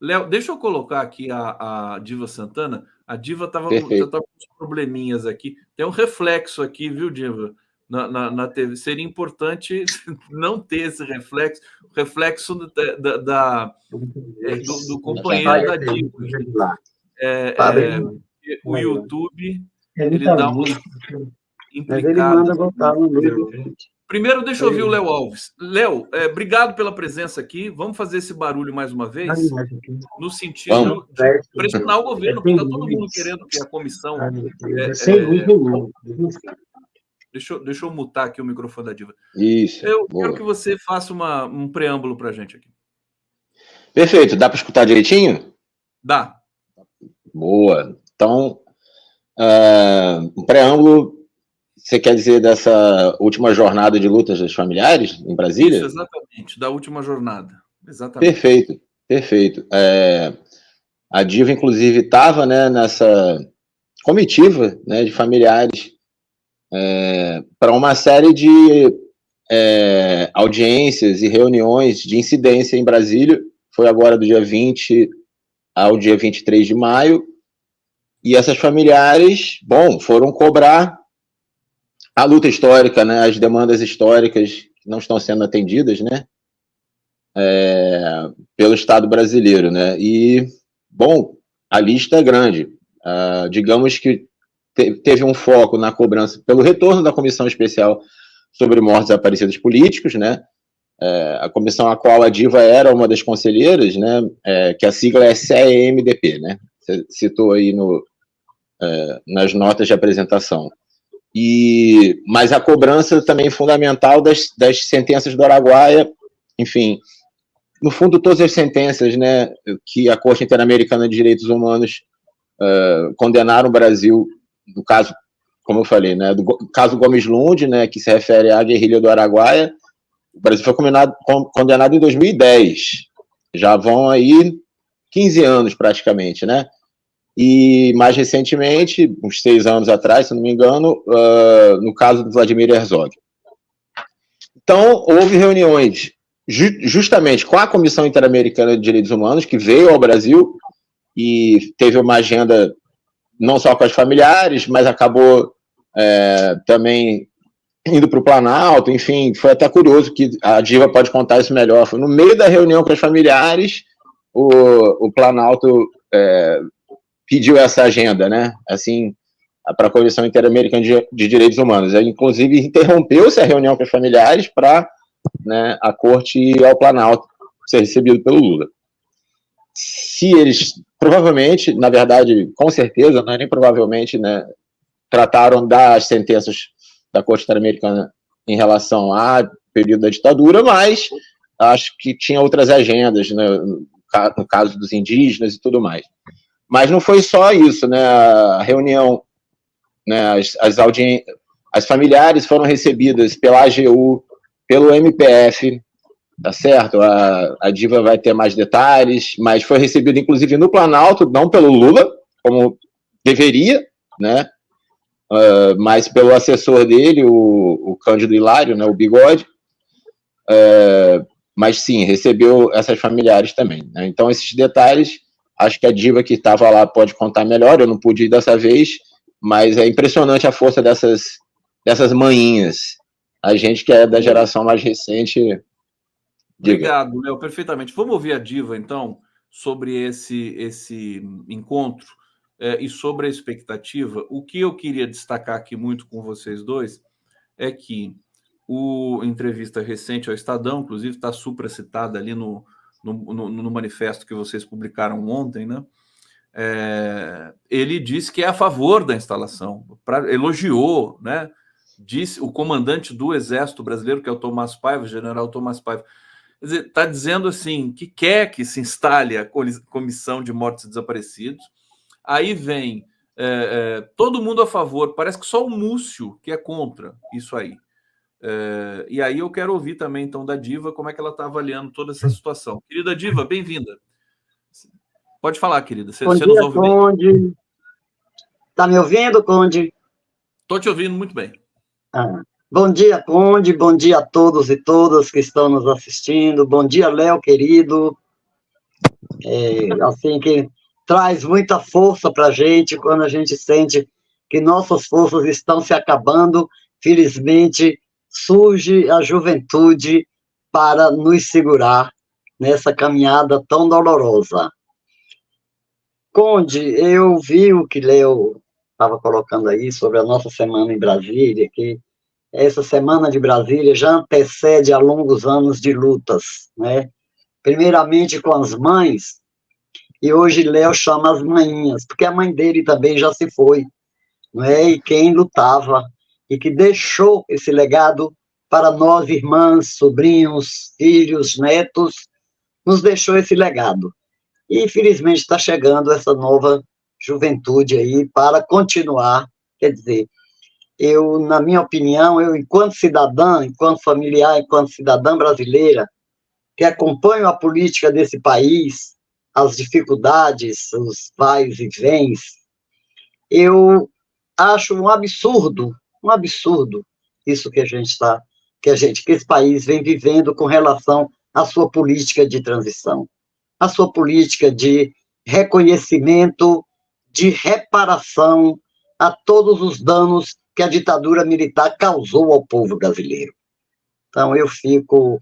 Léo, deixa eu colocar aqui a Diva Santana. A Diva estava Perfeito. com uns probleminhas aqui. Tem um reflexo aqui, viu, Diva? Na TV. Seria importante não ter esse reflexo, o reflexo do companheiro da Diva. O YouTube, ele dá uma implicada. Mas ele manda botar no livro. Primeiro, deixa eu ouvir o Léo Alves. Léo, obrigado pela presença aqui. Vamos fazer esse barulho mais uma vez? No sentido de pressionar o governo, porque está todo mundo querendo que a comissão... Deixa eu mutar aqui o microfone da Diva. Isso. Eu quero que você faça um preâmbulo para a gente aqui. Perfeito. Dá para escutar direitinho? Dá. Boa. Então, um preâmbulo, você quer dizer dessa última jornada de lutas dos familiares em Brasília? Isso, exatamente, da última jornada. Exatamente. Perfeito, perfeito. A Diva, inclusive, estava, né, nessa comitiva, né, de familiares para uma série de audiências e reuniões de incidência em Brasília. Foi agora do dia 20 ao dia 23 de maio. E essas familiares, foram cobrar a luta histórica, né, as demandas históricas que não estão sendo atendidas, né, pelo Estado brasileiro, né, e, a lista é grande. Digamos que teve um foco na cobrança pelo retorno da Comissão Especial sobre Mortos e Desaparecidos Políticos, né, a comissão a qual a Diva era uma das conselheiras, né, que a sigla é CEMDP, né, você citou aí nas notas de apresentação. Mas a cobrança também fundamental das sentenças do Araguaia, enfim, no fundo todas as sentenças, né, que a Corte Interamericana de Direitos Humanos condenaram o Brasil, no caso, como eu falei, né, do caso Gomes Lund, né, que se refere à guerrilha do Araguaia. O Brasil foi condenado em 2010, já vão aí 15 anos praticamente, né? E mais recentemente, uns 6 anos atrás, se não me engano, no caso do Vladimir Herzog. Então, houve reuniões justamente com a Comissão Interamericana de Direitos Humanos, que veio ao Brasil e teve uma agenda não só com as familiares, mas acabou também indo para o Planalto, enfim, foi até curioso que a Diva pode contar isso melhor. Foi no meio da reunião com as familiares, o Planalto pediu essa agenda, né, assim, para a Comissão Interamericana de Direitos Humanos. Inclusive, interrompeu-se a reunião com os familiares para, né, a corte ir ao Planalto ser recebido pelo Lula. Se eles, provavelmente, na verdade, com certeza, não é nem provavelmente, né, trataram das sentenças da Corte Interamericana em relação ao período da ditadura, mas acho que tinha outras agendas, né, no caso dos indígenas e tudo mais. Mas não foi só isso, né? A reunião, né, as familiares foram recebidas pela AGU, pelo MPF, tá certo? A Diva vai ter mais detalhes, mas foi recebida, inclusive, no Planalto, não pelo Lula, como deveria, né? Mas pelo assessor dele, o Cândido Hilário, né, o Bigode, mas sim, recebeu essas familiares também, né? Então, esses detalhes, acho que a Diva que estava lá pode contar melhor, eu não pude ir dessa vez, mas é impressionante a força dessas manhinhas. A gente que é da geração mais recente... Obrigado, Léo, perfeitamente. Vamos ouvir a Diva, então, sobre esse encontro e sobre a expectativa. O que eu queria destacar aqui muito com vocês dois é que a entrevista recente ao Estadão, inclusive está supracitada ali no manifesto que vocês publicaram ontem, né? Ele disse que é a favor da instalação, elogiou, né? Disse o comandante do Exército Brasileiro, que é o Tomás Paiva, o general Tomás Paiva, está dizendo assim que quer que se instale a Comissão de Mortos e Desaparecidos. Aí vem todo mundo a favor, parece que só o Múcio que é contra isso aí. E aí eu quero ouvir também, então, da Diva, como é que ela está avaliando toda essa situação. Querida Diva, bem-vinda. Pode falar, querida. Você Bom dia, nos ouve Conde. bem? Está me ouvindo, Conde? Estou te ouvindo muito bem. Bom dia, Conde. Bom dia a todos e todas que estão nos assistindo. Bom dia, Léo, querido. assim, que traz muita força para a gente quando a gente sente que nossas forças estão se acabando. Felizmente, surge a juventude para nos segurar nessa caminhada tão dolorosa. Conde, eu vi o que Léo estava colocando aí sobre a nossa semana em Brasília, que essa semana de Brasília já antecede a longos anos de lutas, né? Primeiramente com as mães, e hoje Léo chama as mainhas, porque a mãe dele também já se foi, não é? E quem lutava, e que deixou esse legado para nós, irmãs, sobrinhos, filhos, netos, nos deixou esse legado. E, infelizmente, está chegando essa nova juventude aí para continuar, quer dizer, eu, na minha opinião, eu, enquanto cidadã, enquanto familiar, enquanto cidadã brasileira, que acompanho a política desse país, as dificuldades, os vais e vens, eu acho um absurdo isso que que esse país vem vivendo com relação à sua política de transição, à sua política de reconhecimento, de reparação a todos os danos que a ditadura militar causou ao povo brasileiro. Então, eu fico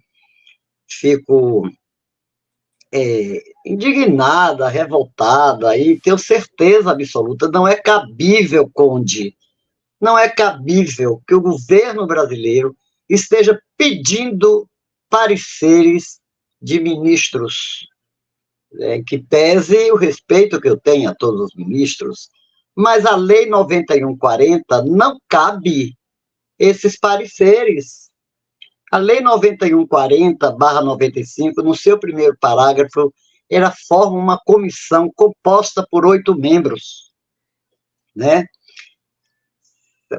indignada, revoltada, e tenho certeza absoluta, não é cabível, Conde, não é cabível que o governo brasileiro esteja pedindo pareceres de ministros, que pese o respeito que eu tenho a todos os ministros, mas a Lei 9140 não cabe esses pareceres. A Lei 9140/95, no seu primeiro parágrafo, ela forma uma comissão composta por 8 membros, né?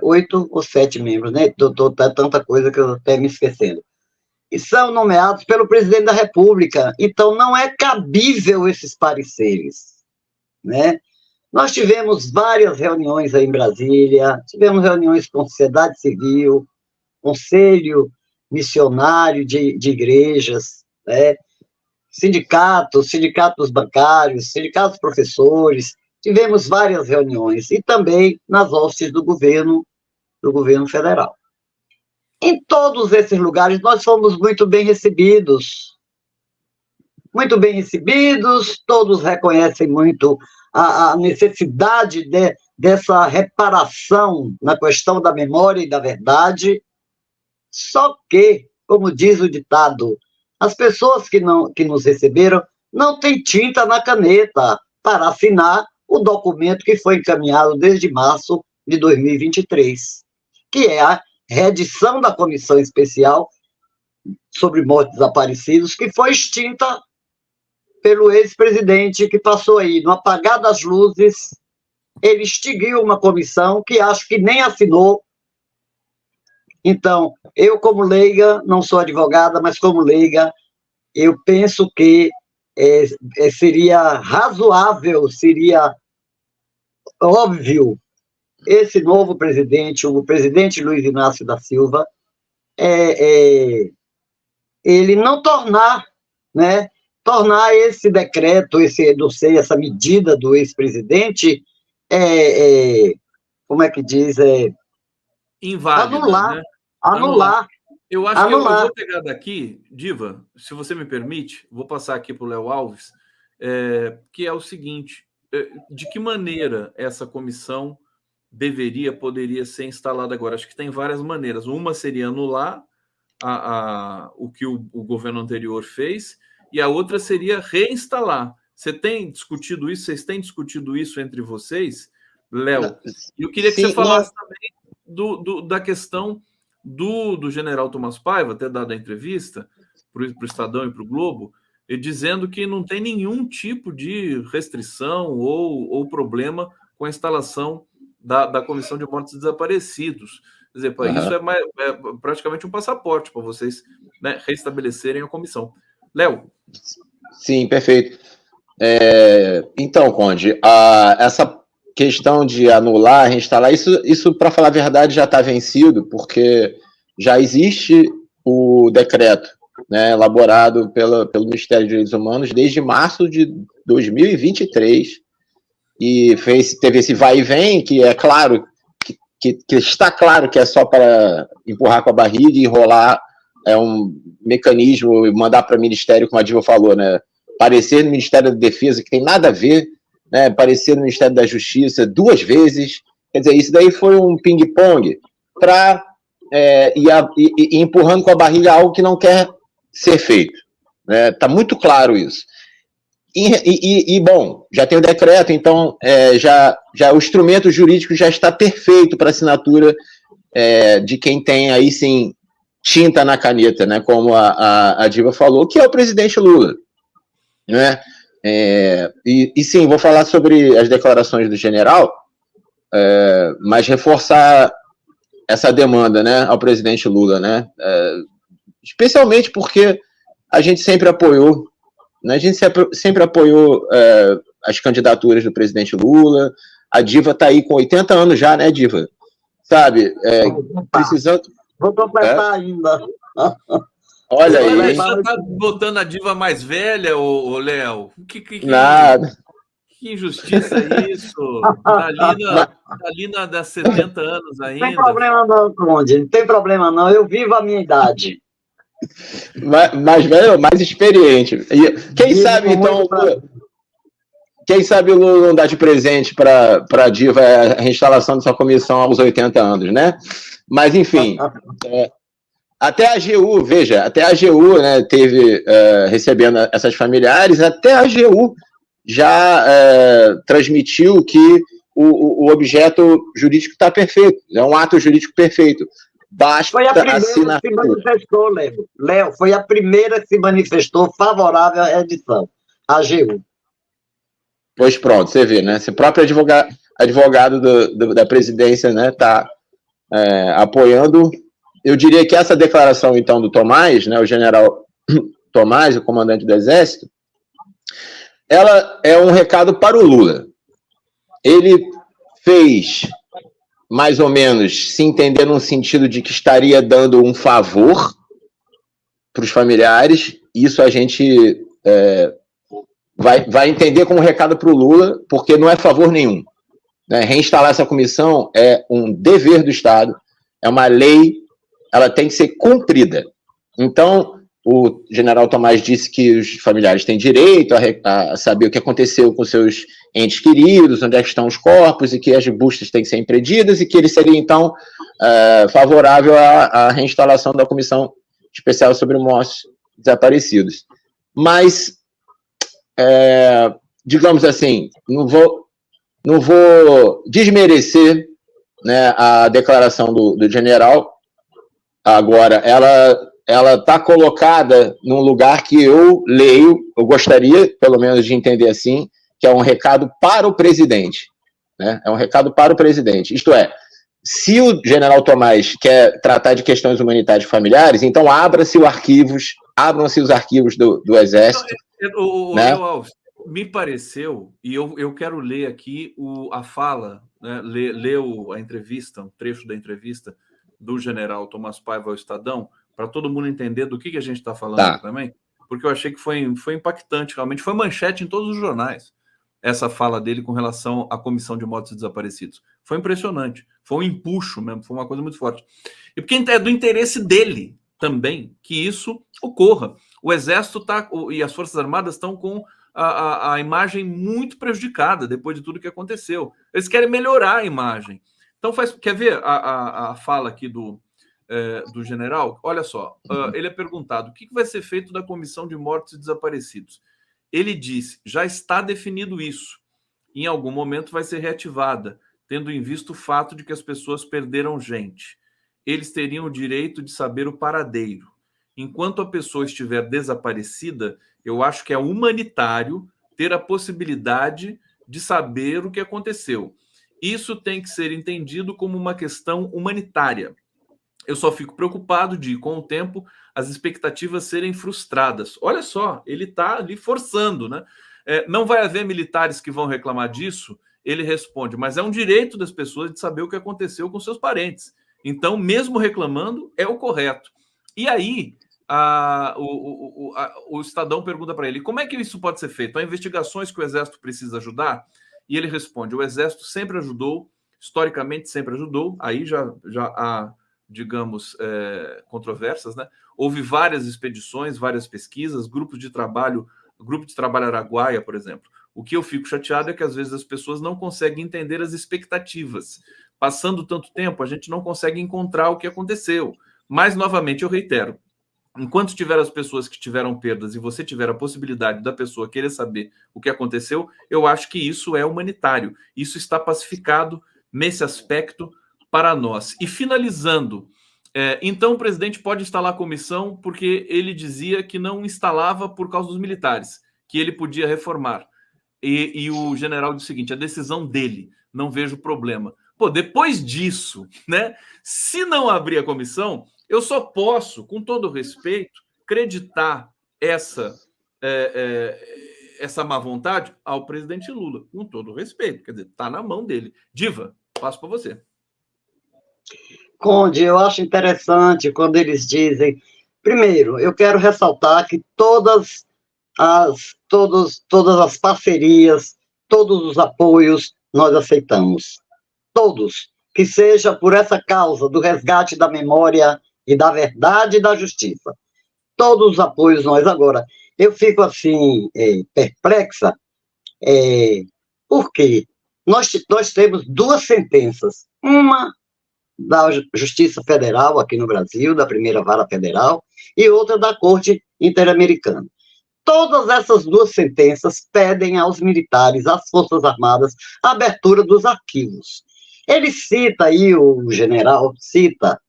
8 ou 7 membros, né? Tanta coisa que eu até me esquecendo. E são nomeados pelo presidente da República. Então, não é cabível esses pareceres, né? Nós tivemos várias reuniões aí em Brasília, tivemos reuniões com sociedade civil, conselho missionário de igrejas, né? sindicatos bancários, sindicatos professores, tivemos várias reuniões, e também nas hostes do governo federal. Em todos esses lugares, nós fomos muito bem recebidos, todos reconhecem muito a necessidade dessa reparação na questão da memória e da verdade, só que, como diz o ditado, as pessoas que nos receberam não têm tinta na caneta para assinar o documento que foi encaminhado desde março de 2023, que é a reedição da Comissão Especial sobre Mortos Desaparecidos, que foi extinta pelo ex-presidente, que passou aí no apagar das luzes. Ele extinguiu uma comissão que acho que nem assinou. Então, eu como leiga, não sou advogada, mas como leiga, eu penso que seria razoável, seria óbvio, esse novo presidente, o presidente Luiz Inácio da Silva, ele não tornar esse decreto, essa medida do ex-presidente, como é que diz? Inválida, anular. Né? Anular. Eu acho que eu vou pegar daqui, Diva, se você me permite, vou passar aqui para o Léo Alves, que é o seguinte: de que maneira essa comissão poderia ser instalada agora? Acho que tem várias maneiras. Uma seria anular o que o governo anterior fez, e a outra seria reinstalar. Vocês têm discutido isso entre vocês, Léo? E eu queria que você falasse também da questão do general Tomás Paiva, ter dado a entrevista para o Estadão e para o Globo, dizendo que não tem nenhum tipo de restrição ou problema com a instalação da Comissão de Mortos Desaparecidos. Quer dizer, isso é praticamente um passaporte para vocês, né, restabelecerem a comissão. Léo? Sim, perfeito. Então, Conde, essa questão de anular, reinstalar, isso para falar a verdade, já está vencido, porque já existe o decreto né, elaborado pelo Ministério dos Direitos Humanos desde março de 2023, e teve esse vai e vem, que é claro, que está claro que é só para empurrar com a barriga e enrolar, é um mecanismo, mandar para o Ministério, como a Diva falou, né, parecer no Ministério da Defesa, que tem nada a ver, né, parecer no Ministério da Justiça 2 vezes, quer dizer, isso daí foi um ping-pong para ir empurrando com a barriga algo que não quer ser feito. Está muito claro isso. Bom, já tem o decreto, então já o instrumento jurídico já está perfeito para assinatura de quem tem aí sim tinta na caneta, né, como a Diva falou, que é o presidente Lula. Né? Sim, vou falar sobre as declarações do general, mas reforçar essa demanda, né, ao presidente Lula, né, especialmente porque a gente sempre apoiou, né, as candidaturas do presidente Lula. A Diva está aí com 80 anos já, né, Diva? Sabe, precisando... Vou completar ainda. Olha aí. Você já está botando a Diva mais velha, ô Léo? Nada. Que injustiça é isso? Está ali das 70 anos ainda. Não tem problema não, Conde. Não tem problema não. Eu vivo a minha idade. Mais velho, mais experiente. Quem sabe, então... Quem sabe o Lula não dá de presente para a Diva a reinstalação dessa comissão aos 80 anos, né? Mas, enfim... Até a AGU, veja, até a AGU, né, teve recebendo essas familiares, até a AGU já transmitiu que o objeto jurídico está perfeito, é um ato jurídico perfeito. Basta foi a primeira que se manifestou, Léo, foi a primeira que se manifestou favorável à edição, a AGU. Pois pronto, você vê, né? Se o próprio advogado da presidência, né, está apoiando. Eu diria que essa declaração, então, do Tomás, né, o general Tomás, o comandante do Exército, ela é um recado para o Lula. Ele fez, mais ou menos, se entender num sentido de que estaria dando um favor para os familiares. Isso a gente vai entender como um recado para o Lula, porque não é favor nenhum. Né? Reinstalar essa comissão é um dever do Estado, é uma lei, ela tem que ser cumprida. Então, o general Tomás disse que os familiares têm direito a saber o que aconteceu com seus entes queridos, onde é que estão os corpos, e que as buscas têm que ser impedidas, e que ele seria, então, favorável à reinstalação da Comissão Especial sobre Mortos Desaparecidos. Mas, digamos assim, não vou desmerecer, né, a declaração do general. Agora, ela está colocada num lugar que eu gostaria, pelo menos, de entender assim, que é um recado para o presidente. Né? É um recado para o presidente. Isto é, se o general Tomás quer tratar de questões humanitárias familiares, então abram-se os arquivos do Exército. Né? Me pareceu, e eu quero ler aqui a fala, né, ler a entrevista, um trecho da entrevista do general Tomás Paiva ao Estadão, para todo mundo entender do que a gente está falando também, porque eu achei que foi impactante, realmente foi manchete em todos os jornais, essa fala dele com relação à Comissão de Mortos e Desaparecidos. Foi impressionante, foi um empuxo mesmo, foi uma coisa muito forte. E porque é do interesse dele também que isso ocorra. O Exército e as Forças Armadas estão com a imagem muito prejudicada depois de tudo que aconteceu. Eles querem melhorar a imagem. Então, quer ver a fala aqui do general? Olha só, ele é perguntado o que vai ser feito da Comissão de Mortos e Desaparecidos. Ele disse, já está definido isso. Em algum momento vai ser reativada, tendo em vista o fato de que as pessoas perderam gente. Eles teriam o direito de saber o paradeiro. Enquanto a pessoa estiver desaparecida, eu acho que é humanitário ter a possibilidade de saber o que aconteceu. Isso tem que ser entendido como uma questão humanitária. Eu só fico preocupado de, com o tempo, as expectativas serem frustradas. Olha só, ele está ali forçando, né? Não vai haver militares que vão reclamar disso? Ele responde, mas é um direito das pessoas de saber o que aconteceu com seus parentes. Então, mesmo reclamando, é o correto. E aí, o Estadão pergunta para ele como é que isso pode ser feito? Há investigações que o Exército precisa ajudar? E ele responde: o Exército sempre ajudou, historicamente sempre ajudou. Aí já há, digamos, controvérsias, né? Houve várias expedições, várias pesquisas, grupo de trabalho Araguaia, por exemplo. O que eu fico chateado é que às vezes as pessoas não conseguem entender as expectativas. Passando tanto tempo, a gente não consegue encontrar o que aconteceu. Mas, novamente, eu reitero, enquanto tiver as pessoas que tiveram perdas e você tiver a possibilidade da pessoa querer saber o que aconteceu, eu acho que isso é humanitário. Isso está pacificado nesse aspecto para nós. E finalizando, então o presidente pode instalar a comissão porque ele dizia que não instalava por causa dos militares, que ele podia reformar. E o general disse o seguinte: a decisão dele, não vejo problema. Pô, depois disso, né? Se não abrir a comissão, eu só posso, com todo respeito, acreditar essa má vontade ao presidente Lula, com todo respeito. Quer dizer, está na mão dele. Diva, passo para você. Conde, eu acho interessante quando eles dizem... Primeiro, eu quero ressaltar que todas as parcerias, todos os apoios, nós aceitamos. Todos. Que seja por essa causa do resgate da memória e da verdade e da justiça. Todos os apoios nós. Agora, eu fico assim, perplexa, porque nós temos duas sentenças. Uma da Justiça Federal aqui no Brasil, da primeira vara federal, e outra da Corte Interamericana. Todas essas duas sentenças pedem aos militares, às Forças Armadas, a abertura dos arquivos. Ele cita aí, o general cita,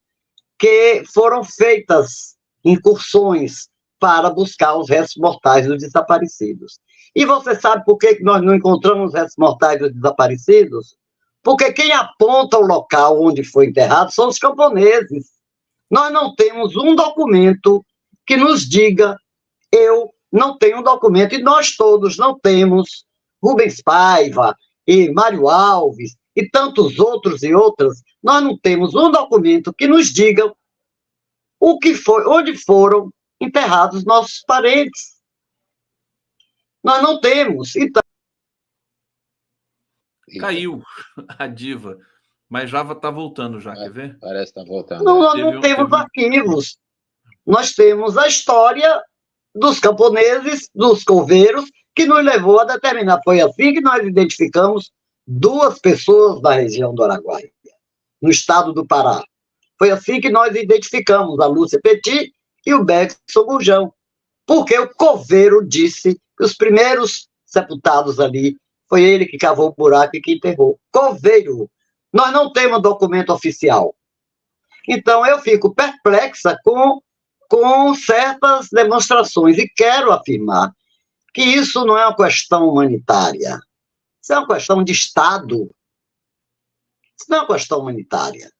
que foram feitas incursões para buscar os restos mortais dos desaparecidos. E você sabe por que nós não encontramos os restos mortais dos desaparecidos? Porque quem aponta o local onde foi enterrado são os camponeses. Nós não temos um documento que nos diga, eu não tenho um documento, e nós todos não temos, Rubens Paiva e Mário Alves e tantos outros e outras, nós não temos um documento que nos diga o que foi, onde foram enterrados nossos parentes. Nós não temos. Então... Caiu a diva, mas já está voltando já, quer ver? Parece que está voltando. Não, nós não temos arquivos. Nós temos a história dos camponeses, dos coveiros, que nos levou a determinar. Foi assim que nós identificamos duas pessoas da região do Araguaia, no estado do Pará. Foi assim que nós identificamos a Lúcia Petit e o Bergson Gurjão, porque o coveiro disse que os primeiros sepultados ali foi ele que cavou o buraco e que enterrou. Coveiro. Nós não temos documento oficial. Então, eu fico perplexa com certas demonstrações e quero afirmar que isso não é uma questão humanitária. Isso é uma questão de Estado. Isso não é uma questão humanitária,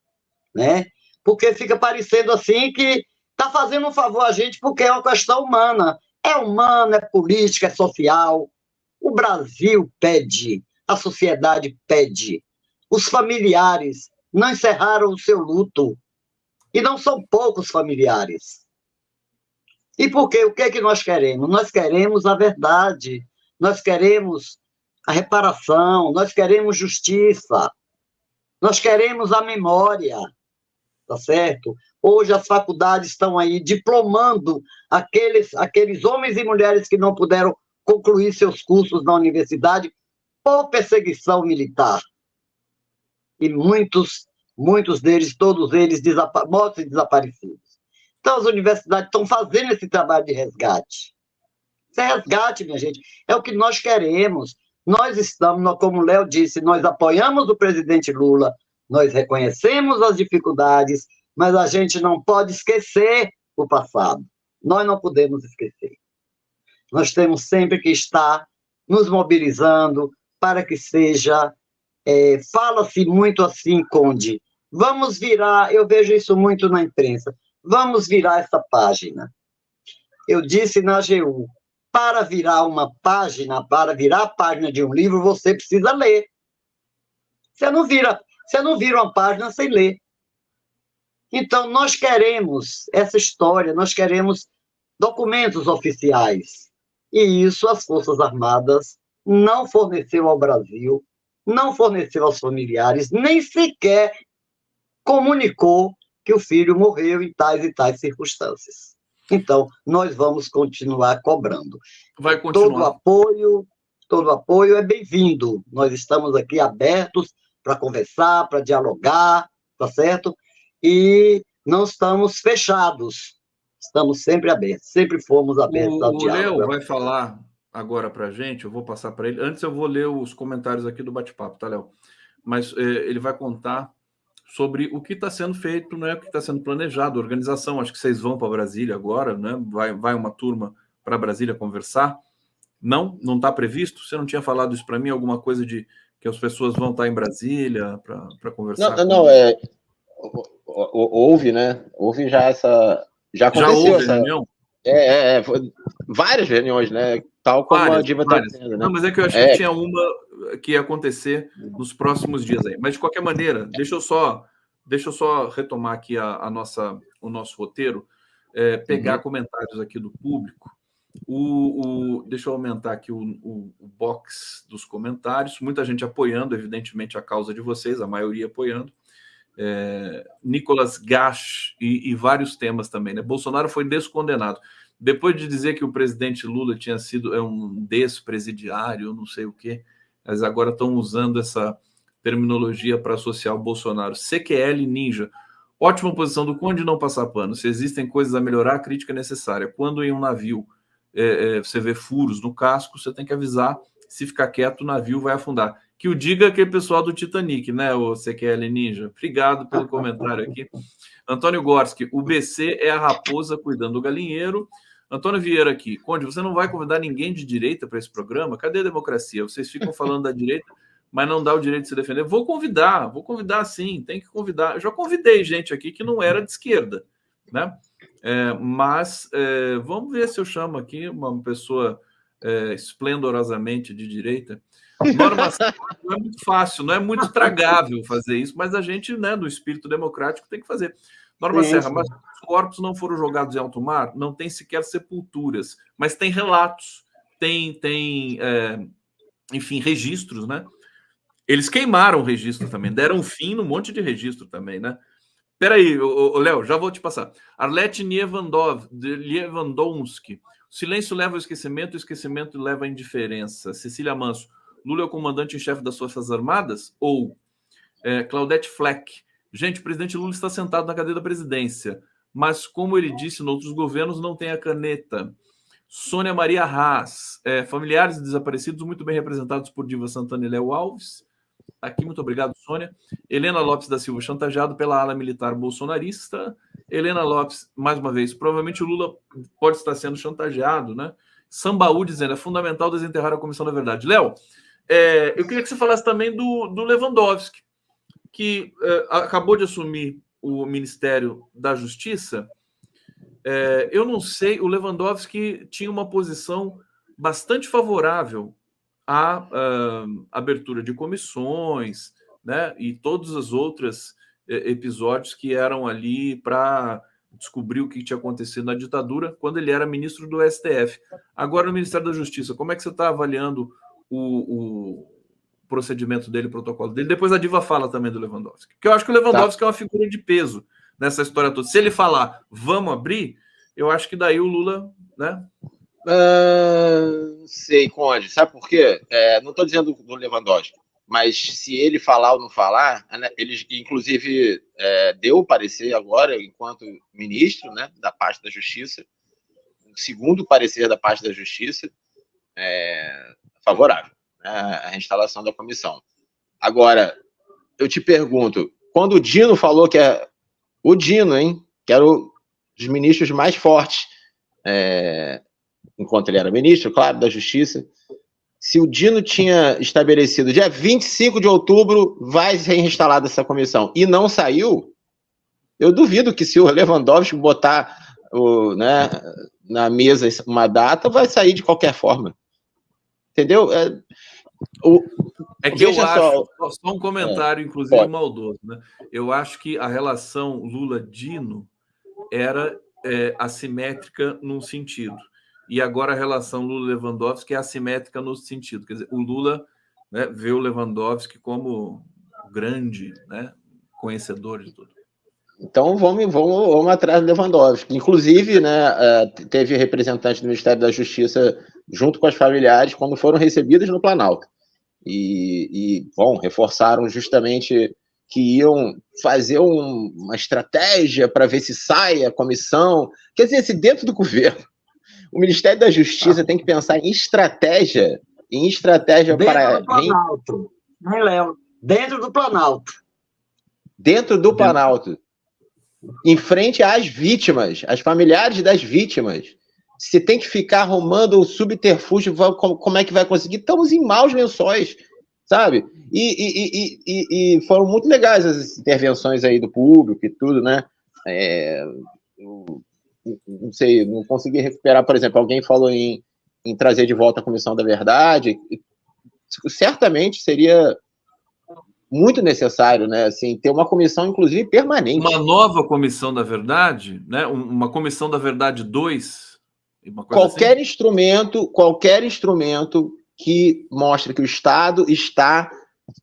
né? Porque fica parecendo assim que está fazendo um favor a gente porque é uma questão humana. É humana, é política, é social. O Brasil pede, a sociedade pede. Os familiares não encerraram o seu luto. E não são poucos familiares. E por quê? O que é que nós queremos? Nós queremos a verdade, nós queremos a reparação, nós queremos justiça, nós queremos a memória, tá certo? Hoje as faculdades estão aí diplomando aqueles homens e mulheres que não puderam concluir seus cursos na universidade por perseguição militar. E muitos deles, todos eles, mortos e desaparecidos. Então, as universidades estão fazendo esse trabalho de resgate. Isso é resgate, minha gente. É o que nós queremos. Nós estamos, como o Léo disse, nós apoiamos o presidente Lula, nós reconhecemos as dificuldades, mas a gente não pode esquecer o passado. Nós não podemos esquecer. Nós temos sempre que estar nos mobilizando para que seja... fala-se muito assim, Conde, vamos virar, eu vejo isso muito na imprensa, vamos virar essa página. Eu disse na AGU, para virar uma página, para virar a página de um livro, você precisa ler. Você não vira uma página sem ler. Então, nós queremos essa história, nós queremos documentos oficiais. E isso as Forças Armadas não forneceu ao Brasil, não forneceu aos familiares, nem sequer comunicou que o filho morreu em tais e tais circunstâncias. Então, nós vamos continuar cobrando. Vai continuar. Todo apoio é bem-vindo. Nós estamos aqui abertos para conversar, para dialogar, tá certo? E não estamos fechados. Estamos sempre abertos, sempre fomos abertos ao diálogo. O Léo vai falar agora para a gente, eu vou passar para ele. Antes eu vou ler os comentários aqui do bate-papo, tá, Léo? Mas ele vai contar sobre o que está sendo feito, né? O que está sendo planejado, a organização. Acho que vocês vão para Brasília agora, né? Vai uma turma para Brasília conversar. Não está previsto? Você não tinha falado isso para mim? Alguma coisa de que as pessoas vão estar em Brasília para conversar? Houve, né? Houve já essa... Já aconteceu já houve essa reunião? Várias reuniões, né? Tal como a Diva está dizendo, né? Não, mas é que eu achei que tinha uma que ia acontecer nos próximos dias aí. Mas, de qualquer maneira, deixa eu só retomar aqui o nosso roteiro, pegar comentários aqui do público. Deixa eu aumentar aqui o box dos comentários. Muita gente apoiando, evidentemente, a causa de vocês, a maioria apoiando. Nicolas Gash e vários temas também, né? Bolsonaro foi descondenado. Depois de dizer que o presidente Lula tinha sido um despresidiário, não sei o quê, mas agora estão usando essa terminologia para associar o Bolsonaro. CQL Ninja. Ótima posição do Conde não passar pano. Se existem coisas a melhorar, a crítica é necessária. Quando em um navio você vê furos no casco, você tem que avisar. Se ficar quieto, o navio vai afundar. Que o diga aquele pessoal do Titanic, né, o CQL Ninja? Obrigado pelo comentário aqui. Antônio Gorski, o BC é a raposa cuidando do galinheiro. Antônio Vieira aqui. Conde, você não vai convidar ninguém de direita para esse programa? Cadê a democracia? Vocês ficam falando da direita, mas não dá o direito de se defender. Vou convidar sim, tem que convidar. Eu já convidei gente aqui que não era de esquerda, né? Mas vamos ver se eu chamo aqui uma pessoa esplendorosamente de direita. Norma Serra, não é muito fácil, não é muito tragável fazer isso, mas a gente, né, do espírito democrático, tem que fazer. Norma Serra, mas os corpos não foram jogados em alto mar? Não tem sequer sepulturas, mas tem relatos, enfim, registros, né? Eles queimaram o registro também, deram fim num monte de registro também, né? Peraí, Léo, já vou te passar. Arlete Lewandowski. O silêncio leva ao esquecimento, o esquecimento leva à indiferença. Cecília Manso. Lula é o comandante em chefe das Forças Armadas? Ou Claudete Fleck. Gente, o presidente Lula está sentado na cadeira da presidência, mas, como ele disse, em outros governos não tem a caneta. Sônia Maria Haas. Familiares desaparecidos muito bem representados por Diva Santana e Léo Alves. Aqui, muito obrigado, Sônia. Helena Lopes da Silva, chantageado pela ala militar bolsonarista. Helena Lopes, mais uma vez, provavelmente o Lula pode estar sendo chantageado, né? Sambaú dizendo, é fundamental desenterrar a Comissão da Verdade. Léo, eu queria que você falasse também do Lewandowski, que acabou de assumir o Ministério da Justiça. Eu não sei, o Lewandowski tinha uma posição bastante favorável à abertura de comissões, né, e todos os outros episódios que eram ali para descobrir o que tinha acontecido na ditadura, quando ele era ministro do STF. Agora, no Ministério da Justiça, como é que você está avaliando o procedimento dele, o protocolo dele? Depois a Diva fala também do Lewandowski. Porque eu acho que o Lewandowski é uma figura de peso nessa história toda. Se ele falar, vamos abrir, eu acho que daí o Lula, né? Sei, Conde. Sabe por quê? Não estou dizendo do Lewandowski, mas se ele falar ou não falar, né, ele, inclusive, deu o parecer agora, enquanto ministro, né, da parte da Justiça, o segundo parecer da parte da Justiça, favorável, né, à reinstalação da comissão. Agora, eu te pergunto, quando o Dino falou que o Dino, hein, que era um dos ministros mais fortes, enquanto ele era ministro, claro, da Justiça, se o Dino tinha estabelecido dia 25 de outubro vai ser reinstalada essa comissão e não saiu, eu duvido que se o Lewandowski botar na mesa uma data, vai sair de qualquer forma. Entendeu? É que eu Veja acho, só um comentário, inclusive pode. maldoso, né? Eu acho que a relação Lula-Dino era assimétrica num sentido. E agora a relação Lula-Lewandowski é assimétrica no sentido. Quer dizer, o Lula, né, vê o Lewandowski como grande, né, conhecedor de tudo. Então vamos atrás do Lewandowski. Inclusive, né, teve representante do Ministério da Justiça junto com as familiares quando foram recebidas no Planalto. Bom, reforçaram justamente que iam fazer uma estratégia para ver se sai a comissão. Quer dizer, se dentro do governo o Ministério da Justiça tem que pensar em estratégia para... Dentro do Planalto. Não lembro. Dentro do Planalto. Dentro do Planalto. Em frente às vítimas, às familiares das vítimas. Se tem que ficar arrumando o subterfúgio, como é que vai conseguir? Estamos em maus lençóis, sabe? E foram muito legais as intervenções aí do público e tudo, né? Não sei, não consegui recuperar, por exemplo, alguém falou em trazer de volta a Comissão da Verdade. Certamente seria muito necessário, né? Assim, ter uma comissão, inclusive, permanente. Uma nova Comissão da Verdade, né? Uma Comissão da Verdade 2. Qualquer instrumento que mostre que o Estado está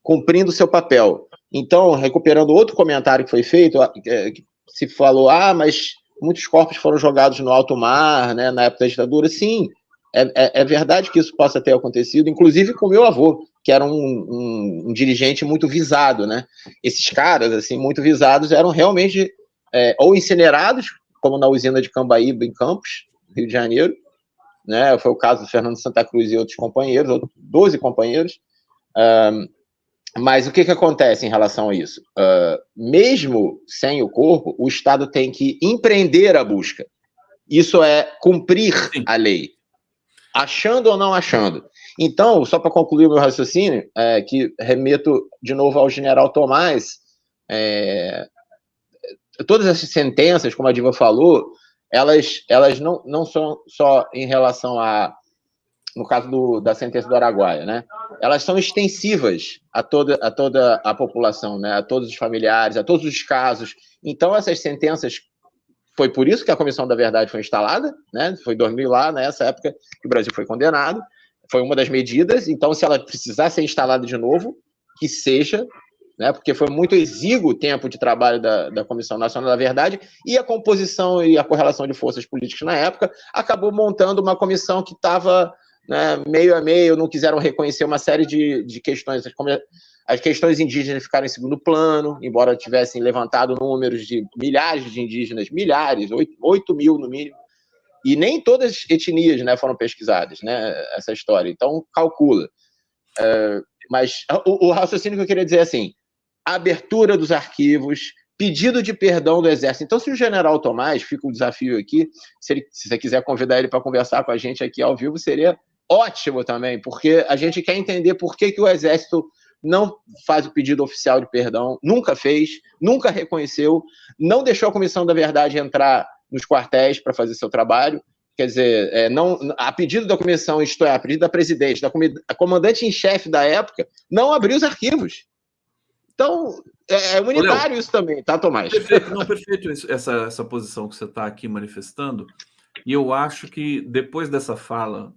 cumprindo o seu papel. Então, recuperando outro comentário que foi feito, que se falou, mas muitos corpos foram jogados no alto mar, né, na época da ditadura. Sim, é verdade que isso possa ter acontecido, inclusive com meu avô, que era um dirigente muito visado, né? Esses caras, assim, muito visados, eram realmente ou incinerados, como na usina de Cambaíba, em Campos, Rio de Janeiro, né? Foi o caso do Fernando Santa Cruz e outros companheiros, 12 companheiros. Mas o que acontece em relação a isso? Mesmo sem o corpo, o Estado tem que empreender a busca. Isso é cumprir a lei, achando ou não achando. Então, só para concluir o meu raciocínio, que remeto de novo ao general Tomás, todas essas sentenças, como a Diva falou, elas não são só em relação no caso da sentença do Araguaia, né? Elas são extensivas a toda a população, né? A todos os familiares, a todos os casos. Então, essas sentenças, foi por isso que a Comissão da Verdade foi instalada, né? Foi 2000 lá, nessa época que o Brasil foi condenado. Foi uma das medidas. Então, se ela precisar ser instalada de novo, que seja, né? Porque foi muito exíguo o tempo de trabalho da Comissão Nacional da Verdade, e a composição e a correlação de forças políticas na época acabou montando uma comissão que estava, né, meio a meio, não quiseram reconhecer uma série de questões, como as questões indígenas ficaram em segundo plano, embora tivessem levantado números de milhares de indígenas, 8 mil no mínimo, e nem todas as etnias, né, foram pesquisadas, né, essa história, então calcula. Mas o raciocínio que eu queria dizer é assim, a abertura dos arquivos, pedido de perdão do Exército. Então, se o general Tomás, fica o desafio aqui, se você quiser convidar ele para conversar com a gente aqui ao vivo, seria ótimo também, porque a gente quer entender por que o Exército não faz o pedido oficial de perdão, nunca fez, nunca reconheceu, não deixou a Comissão da Verdade entrar nos quartéis para fazer seu trabalho. Quer dizer, a pedido da comissão, isto é, a pedido da presidente, a comandante em chefe da época, não abriu os arquivos. Então, é humanitário isso também, tá, Tomás? Perfeito essa posição que você está aqui manifestando. E eu acho que depois dessa fala,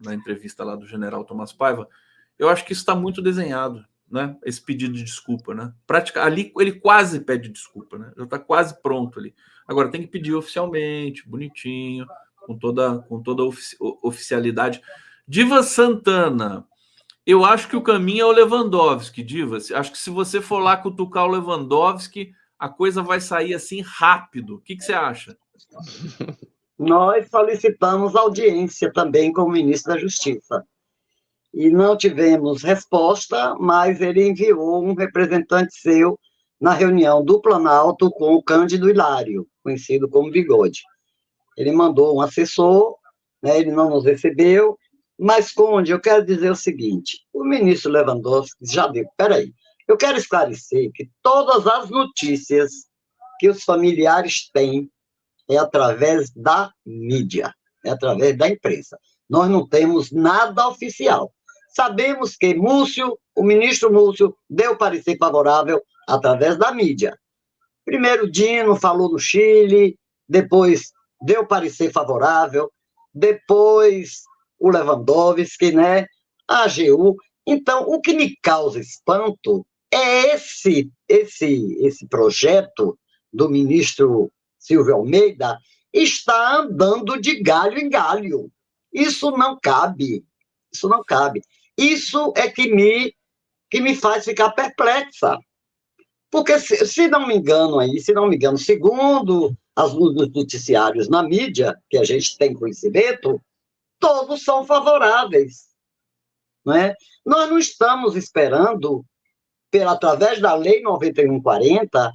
na entrevista lá do general Tomás Paiva, eu acho que isso está muito desenhado, né? Esse pedido de desculpa, né? Ali ele quase pede desculpa, né? Já está quase pronto ali. Agora tem que pedir oficialmente, bonitinho, com toda oficialidade. Diva Santana, eu acho que o caminho é o Lewandowski, Diva. Acho que se você for lá cutucar o Lewandowski, a coisa vai sair assim rápido. O que você acha? Nós solicitamos audiência também com o ministro da Justiça. E não tivemos resposta, mas ele enviou um representante seu na reunião do Planalto com o Cândido Hilário, conhecido como Bigode. Ele mandou um assessor, né, ele não nos recebeu, mas, Conde, eu quero dizer o seguinte, o ministro Lewandowski já deu, peraí, eu quero esclarecer que todas as notícias que os familiares têm é através da mídia, é através da imprensa. Nós não temos nada oficial. Sabemos que o ministro Múcio, deu parecer favorável através da mídia. Primeiro, Dino falou no Chile, depois deu parecer favorável, depois o Lewandowski, né? A AGU. Então, o que me causa espanto é esse projeto do ministro Silvio Almeida está andando de galho em galho. Isso não cabe. Isso não cabe. Isso é que me faz ficar perplexa. Porque, se não me engano, segundo os noticiários na mídia, que a gente tem conhecimento, todos são favoráveis. Não é? Nós não estamos esperando, através da Lei 9140,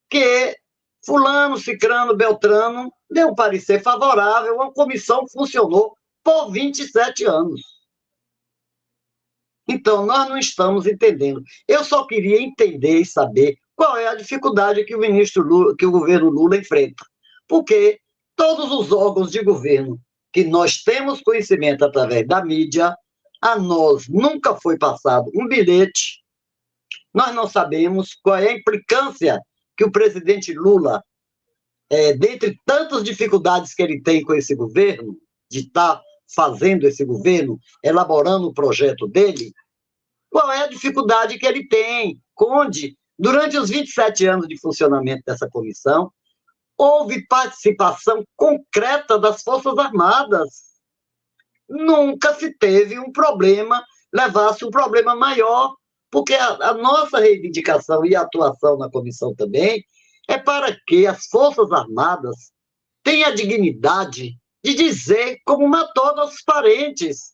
que fulano, cicrano, beltrano deu um parecer favorável, a comissão funcionou por 27 anos. Então, nós não estamos entendendo. Eu só queria entender e saber qual é a dificuldade que o governo Lula enfrenta. Porque todos os órgãos de governo que nós temos conhecimento através da mídia, a nós nunca foi passado um bilhete. Nós não sabemos qual é a implicância que o presidente Lula, dentre tantas dificuldades que ele tem com esse governo, de estar fazendo esse governo, elaborando o projeto dele, qual é a dificuldade que ele tem, onde, durante os 27 anos de funcionamento dessa comissão, houve participação concreta das Forças Armadas. Nunca se teve um problema, levasse um problema maior, porque a nossa reivindicação e atuação na comissão também é para que as Forças Armadas tenham a dignidade de dizer como matou nossos parentes,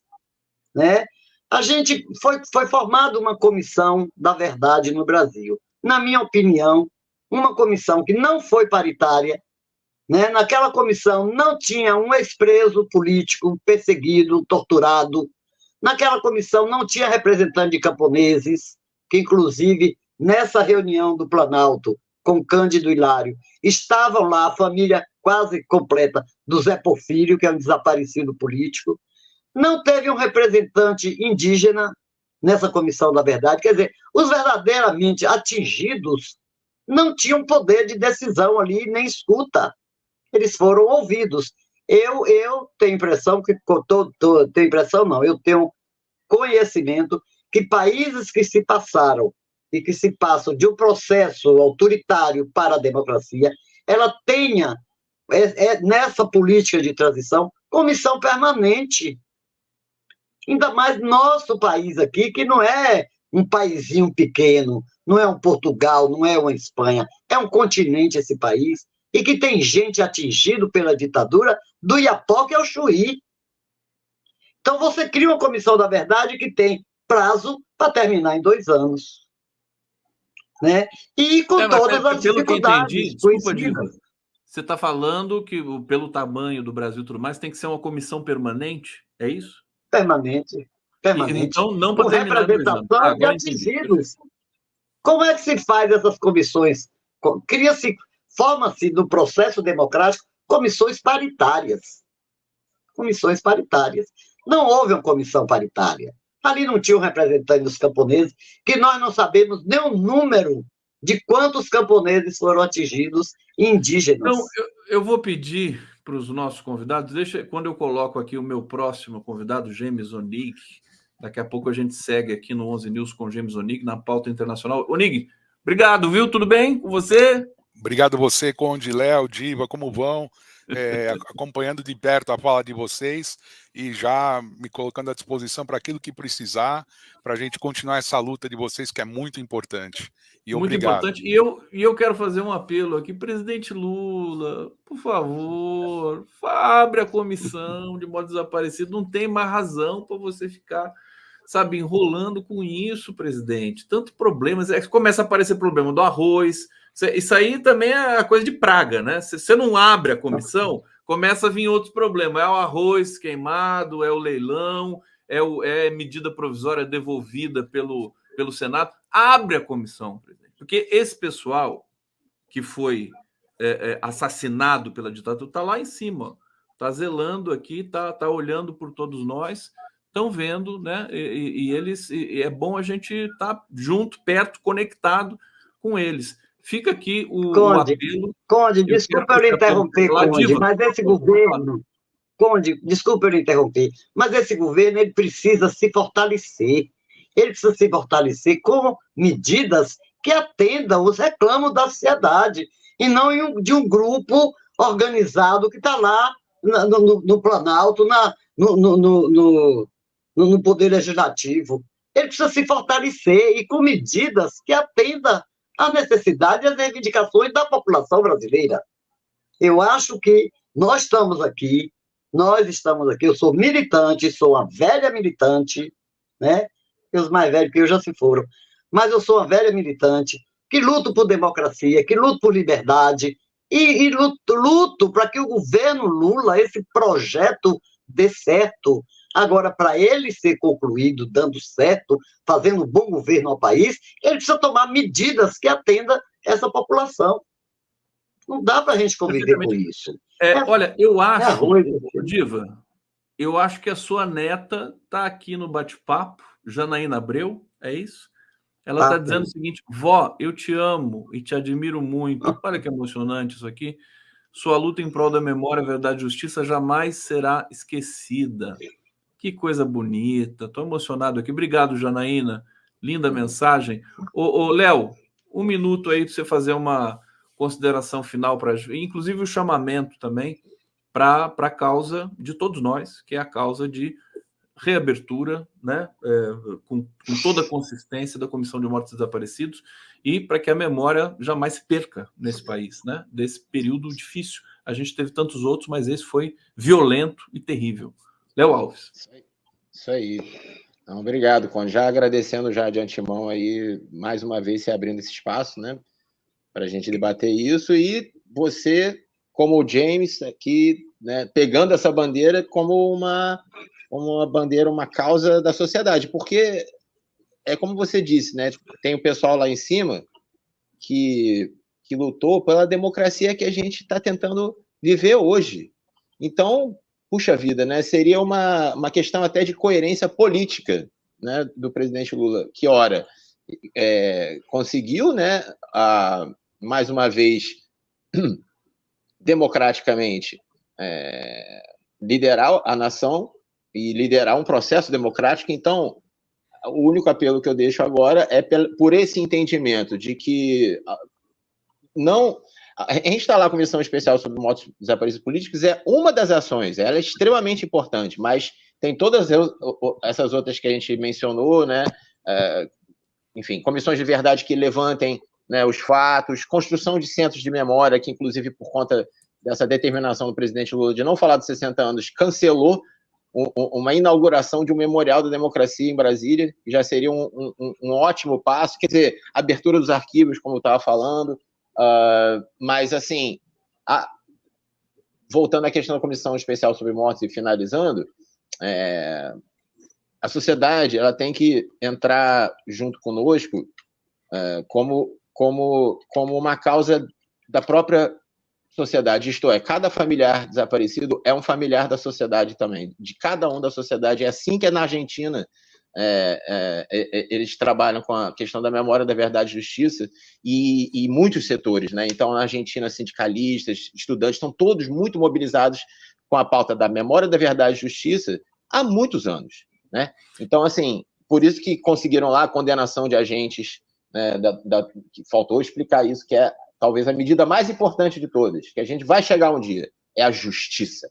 né? A gente foi formada uma comissão da verdade no Brasil. Na minha opinião, uma comissão que não foi paritária, né? Naquela comissão não tinha um ex-preso político perseguido, torturado. Naquela comissão não tinha representante de camponeses, que inclusive nessa reunião do Planalto com Cândido Hilário, estavam lá a família quase completa do Zé Porfírio, que é um desaparecido político. Não teve um representante indígena nessa comissão da verdade. Quer dizer, os verdadeiramente atingidos não tinham poder de decisão ali, nem escuta. Eles foram ouvidos. Eu tenho impressão que... tenho impressão, não. Eu tenho conhecimento que países que se passaram e que se passam de um processo autoritário para a democracia, ela tenha, nessa política de transição, comissão permanente. Ainda mais nosso país aqui, que não é um paísinho pequeno, não é um Portugal, não é uma Espanha, é um continente esse país, e que tem gente atingido pela ditadura do Iapoque ao Chuí. Então você cria uma comissão da verdade que tem prazo para terminar em 2 anos. Né? E com todas as dificuldades. Desculpa, Diva, você está falando que, pelo tamanho do Brasil e tudo mais, tem que ser uma comissão permanente? É isso? Permanente. Então, não para terminar em 2 anos. Representação de atingidos. Como é que se faz essas comissões? Forma-se no processo democrático comissões paritárias. Comissões paritárias. Não houve uma comissão paritária. Ali não tinha um representante dos camponeses, que nós não sabemos nem o número de quantos camponeses foram atingidos indígenas. Então, eu vou pedir para os nossos convidados, quando eu coloco aqui o meu próximo convidado, James Onig, daqui a pouco a gente segue aqui no 11 News com James Onig, na pauta internacional. Onig, obrigado, viu? Tudo bem com você? Obrigado você, Conde, Léo, Diva, como vão? Acompanhando de perto a fala de vocês e já me colocando à disposição para aquilo que precisar, para a gente continuar essa luta de vocês, que é muito importante. E muito obrigado. Importante. E eu quero fazer um apelo aqui. Presidente Lula, por favor, abre a comissão de modo desaparecido. Não tem mais razão para você ficar, sabe, enrolando com isso, presidente. Tanto problemas. Começa a aparecer problema do arroz. Isso aí também é coisa de praga, né? Se você não abre a comissão, começa a vir outros problemas. É o arroz queimado, é o leilão, é medida provisória devolvida pelo Senado. Abre a comissão, presidente. Porque esse pessoal que foi assassinado pela ditadura está lá em cima. Está zelando aqui, está olhando por todos nós. estão vendo, né? E eles, é bom a gente estar junto, perto, conectado com eles. Fica aqui o apelo. Conde, desculpa eu lhe interromper, Conde, mas esse governo, Conde, desculpa eu lhe interromper, mas esse governo ele precisa se fortalecer. Ele precisa se fortalecer com medidas que atendam os reclamos da sociedade, e não de um grupo organizado que está lá no Planalto, no Poder Legislativo. Ele precisa se fortalecer e com medidas que atendam às necessidades e às reivindicações da população brasileira. Eu acho que nós estamos aqui, eu sou militante, sou uma velha militante, né? E os mais velhos que eu já se foram, mas eu sou uma velha militante que luto por democracia, que luto por liberdade, e luto para que o governo Lula, esse projeto, dê certo. Agora, para ele ser concluído, dando certo, fazendo um bom governo ao país, ele precisa tomar medidas que atendam essa população. Não dá para a gente conviver com isso. Olha, eu acho, Diva, eu acho que a sua neta está aqui no bate-papo, Janaína Abreu, é isso? Ela está dizendo o seguinte: vó, eu te amo e te admiro muito. Olha que emocionante isso aqui. Sua luta em prol da memória, verdade e justiça jamais será esquecida. Que coisa bonita. Estou emocionado aqui. Obrigado, Janaína. Linda mensagem. Ô, Léo, 1 minuto aí para você fazer uma consideração final, inclusive o chamamento também para a causa de todos nós, que é a causa de reabertura, né, com toda a consistência da Comissão de Mortos e Desaparecidos, e para que a memória jamais se perca nesse país, né, desse período difícil. A gente teve tantos outros, mas esse foi violento e terrível. Léo Alves. Isso aí. Então, obrigado, Conde. Já agradecendo já de antemão aí, mais uma vez, se abrindo esse espaço, né, para a gente debater isso, e você, como o James, aqui, né, pegando essa bandeira como uma bandeira, uma causa da sociedade, porque é como você disse, né? Tem o pessoal lá em cima que lutou pela democracia que a gente está tentando viver hoje. Então, puxa vida, né? Seria uma questão até de coerência política, né, do presidente Lula, que ora conseguiu, né, mais uma vez, democraticamente, liderar a nação e liderar um processo democrático. Então, o único apelo que eu deixo agora é por esse entendimento de que não... A gente está lá, a Comissão Especial sobre Mortos e Desaparecidos Políticos é uma das ações, ela é extremamente importante, mas tem todas essas outras que a gente mencionou, né? Enfim, comissões de verdade que levantem, né, os fatos, construção de centros de memória, que inclusive por conta dessa determinação do presidente Lula de não falar dos 60 anos, cancelou uma inauguração de um memorial da democracia em Brasília, que já seria um ótimo passo, quer dizer, abertura dos arquivos, como eu estava falando, mas, assim, voltando à questão da Comissão Especial sobre Mortes e finalizando, a sociedade ela tem que entrar junto conosco como uma causa da própria sociedade, isto é, cada familiar desaparecido é um familiar da sociedade também, de cada um da sociedade. É assim que é na Argentina, eles trabalham com a questão da memória, da verdade e justiça, e muitos setores, né? Então, na Argentina, sindicalistas, estudantes, estão todos muito mobilizados com a pauta da memória, da verdade e justiça há muitos anos, né? Então, assim, por isso que conseguiram lá a condenação de agentes, né, que faltou explicar isso, que é talvez a medida mais importante de todas, que a gente vai chegar um dia, é a justiça.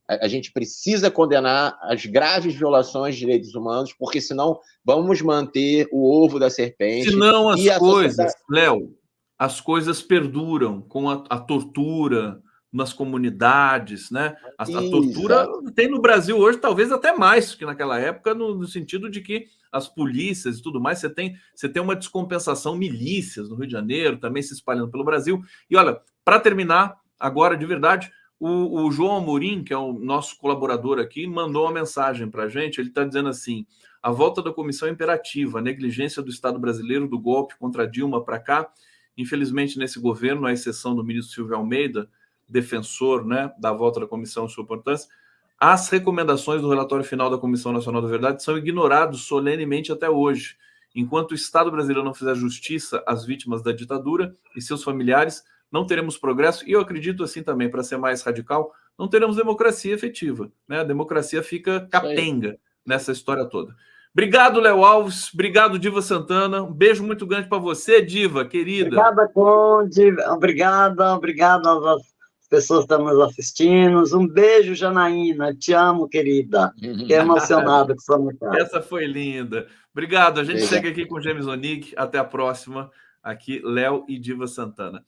A gente precisa condenar as graves violações de direitos humanos, porque senão vamos manter o ovo da serpente. Senão as coisas, Léo, as coisas perduram com a tortura nas comunidades, né? A tortura tem no Brasil hoje, talvez até mais que naquela época, no sentido de que as polícias e tudo mais, você tem uma descompensação, milícias no Rio de Janeiro, também se espalhando pelo Brasil. E olha, para terminar, agora de verdade, o João Amorim, que é o nosso colaborador aqui, mandou uma mensagem para a gente. Ele está dizendo assim: a volta da comissão é imperativa, a negligência do Estado brasileiro, do golpe contra Dilma para cá. Infelizmente, nesse governo, à exceção do ministro Silvio Almeida, defensor, né, da volta da comissão, sua importância, as recomendações do relatório final da Comissão Nacional da Verdade são ignorados solenemente até hoje. Enquanto o Estado brasileiro não fizer justiça às vítimas da ditadura e seus familiares, não teremos progresso, e eu acredito assim também, para ser mais radical, não teremos democracia efetiva, né? A democracia fica capenga nessa história toda. Obrigado, Léo Alves. Obrigado, Diva Santana. Um beijo muito grande para você, Diva, querida. Obrigada, Conde. Obrigada às pessoas que estão nos assistindo. Um beijo, Janaína. Te amo, querida. Fiquei emocionado com sua mensagem. Essa foi linda. Obrigado. A gente segue aqui com James Onick. Até a próxima. Aqui, Léo e Diva Santana.